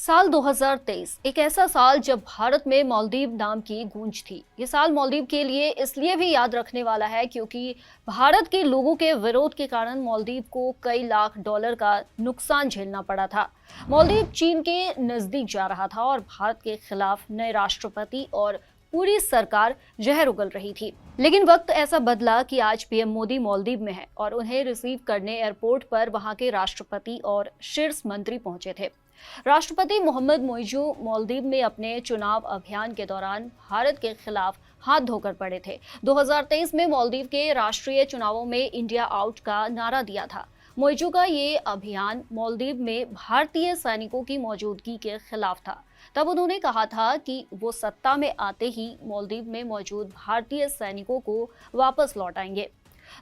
साल 2023 एक ऐसा साल जब भारत में मालदीव नाम की गूंज थी। ये साल मालदीव के लिए इसलिए भी याद रखने वाला है क्योंकि भारत के लोगों के विरोध के कारण मालदीव को कई लाख डॉलर का नुकसान झेलना पड़ा था। मालदीव चीन के नजदीक जा रहा था और भारत के खिलाफ नए राष्ट्रपति और पूरी सरकार जहर उगल रही थी। लेकिन वक्त ऐसा बदला कि आज पीएम मोदी मालदीव में है और उन्हें रिसीव करने एयरपोर्ट पर वहां के राष्ट्रपति और शीर्ष मंत्री पहुंचे थे। राष्ट्रपति मोहम्मद मोइजू मालदीव में अपने चुनाव अभियान के दौरान भारत के खिलाफ हाथ धोकर पड़े थे। 2023 में मालदीव के राष्ट्रीय चुनावों में इंडिया आउट का नारा दिया था। मोइजू का ये अभियान मालदीव में भारतीय सैनिकों की मौजूदगी के खिलाफ था। तब उन्होंने कहा था कि वो सत्ता में आते ही मालदीव में मौजूद भारतीय सैनिकों को वापस लौटाएंगे।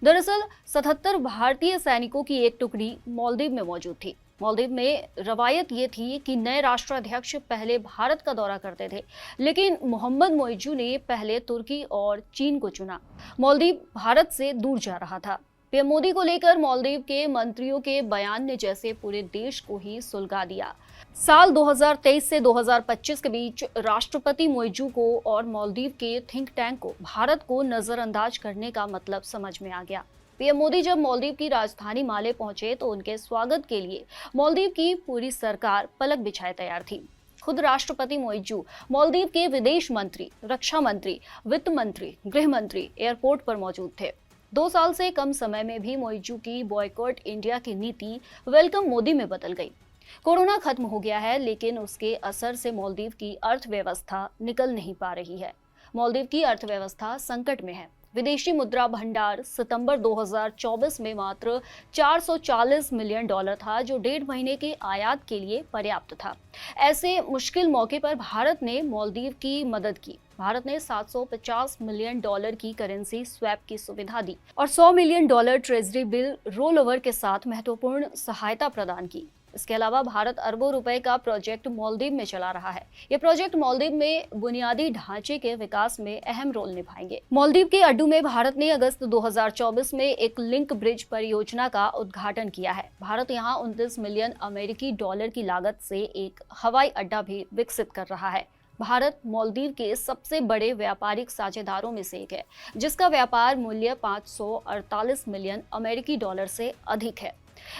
दरअसल 77 भारतीय सैनिकों की एक टुकड़ी मालदीव में मौजूद थी। मालदीव में रवायत ये थी कि नए राष्ट्राध्यक्ष पहले भारत का दौरा करते थे, लेकिन मोहम्मद मोइजू ने पहले तुर्की और चीन को चुना। मालदीव भारत से दूर जा रहा था। पीएम मोदी को लेकर मालदीव के मंत्रियों के बयान ने जैसे पूरे देश को ही सुलगा दिया। साल 2023 से 2025 के बीच राष्ट्रपति मोइजू को और मालदीव के थिंक टैंक को भारत को नजरअंदाज करने का मतलब समझ में आ गया। पीएम मोदी जब मालदीव की राजधानी माले पहुंचे तो उनके स्वागत के लिए मालदीव की पूरी सरकार पलक बिछाए तैयार थी। खुद राष्ट्रपति मोइजू, मालदीव के विदेश मंत्री, रक्षा मंत्री, वित्त मंत्री, गृह मंत्री एयरपोर्ट पर मौजूद थे। 2 साल से कम समय में भी मोइजू की बॉयकॉट इंडिया की नीति वेलकम मोदी में बदल गई। कोरोना खत्म हो गया है, लेकिन उसके असर से मालदीव की अर्थव्यवस्था निकल नहीं पा रही है। मालदीव की अर्थव्यवस्था संकट में है। विदेशी मुद्रा भंडार सितंबर 2024 में मात्र 440 मिलियन डॉलर था, जो 1.5 महीने के आयात के लिए पर्याप्त था। ऐसे मुश्किल मौके पर भारत ने मालदीव की मदद की। भारत ने 750 मिलियन डॉलर की करेंसी स्वैप की सुविधा दी और 100 million dollar treasury bill roll over के साथ महत्वपूर्ण सहायता प्रदान की। इसके अलावा भारत अरबों रुपए का प्रोजेक्ट मालदीव में चला रहा है। ये प्रोजेक्ट मालदीव में बुनियादी ढांचे के विकास में अहम रोल निभाएंगे। मालदीव के अड्डू में भारत ने अगस्त 2024 में एक लिंक ब्रिज परियोजना का उद्घाटन किया है। भारत यहां 29 मिलियन अमेरिकी डॉलर की लागत से एक हवाई अड्डा भी विकसित कर रहा है। भारत मालदीव के सबसे बड़े व्यापारिक साझेदारों में से एक है, जिसका व्यापार मूल्य 548 मिलियन अमेरिकी डॉलर से अधिक है।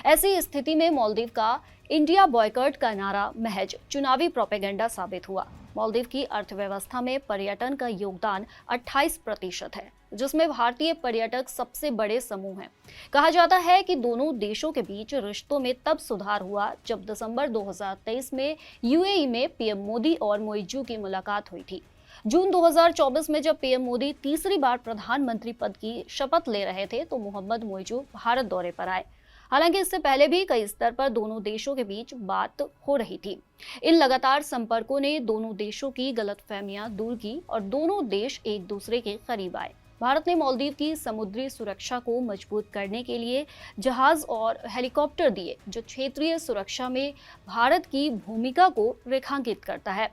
ऐसी स्थिति में मालदीव का इंडिया बॉयकॉट का नारा महज चुनावी प्रोपेगेंडा साबित हुआ। मालदीव की अर्थव्यवस्था में पर्यटन का योगदान 28% है, जिसमें भारतीय पर्यटक सबसे बड़े समूह हैं। कहा जाता है कि दोनों देशों के बीच रिश्तों में तब सुधार हुआ जब दिसंबर 2023 में यूएई में पीएम मोदी और मोइजू की मुलाकात हुई थी। जून 2024 में जब पीएम मोदी तीसरी बार प्रधानमंत्री पद की शपथ ले रहे थे तो मोहम्मद मोइजू भारत दौरे पर आए। हालांकि इससे पहले भी कई स्तर पर दोनों देशों के बीच बात हो रही थी। इन लगातार संपर्कों ने दोनों देशों की गलतफहमियां दूर की और दोनों देश एक दूसरे के करीब आए। भारत ने मालदीव की समुद्री सुरक्षा को मजबूत करने के लिए जहाज और हेलीकॉप्टर दिए, जो क्षेत्रीय सुरक्षा में भारत की भूमिका को रेखांकित करता है।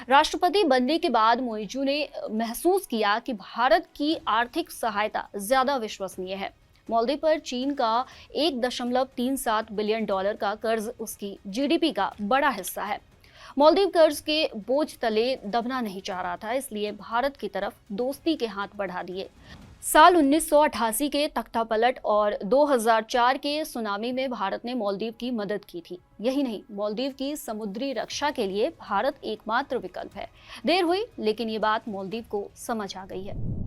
राष्ट्रपति बनने के बाद मोइजू ने महसूस किया कि भारत की आर्थिक सहायता ज्यादा विश्वसनीय है। मालदीव पर चीन का 1.37 बिलियन डॉलर का कर्ज उसकी जीडीपी का बड़ा हिस्सा है। मालदीव कर्ज के बोझ तले दबना नहीं चाह रहा था, इसलिए भारत की तरफ दोस्ती के हाथ बढ़ा दिए। साल 1988 के तख्तापलट और 2004 के सुनामी में भारत ने मालदीव की मदद की थी। यही नहीं, मालदीव की समुद्री रक्षा के लिए भारत एकमात्र विकल्प है। देर हुई, लेकिन ये बात मालदीव को समझ आ गई है।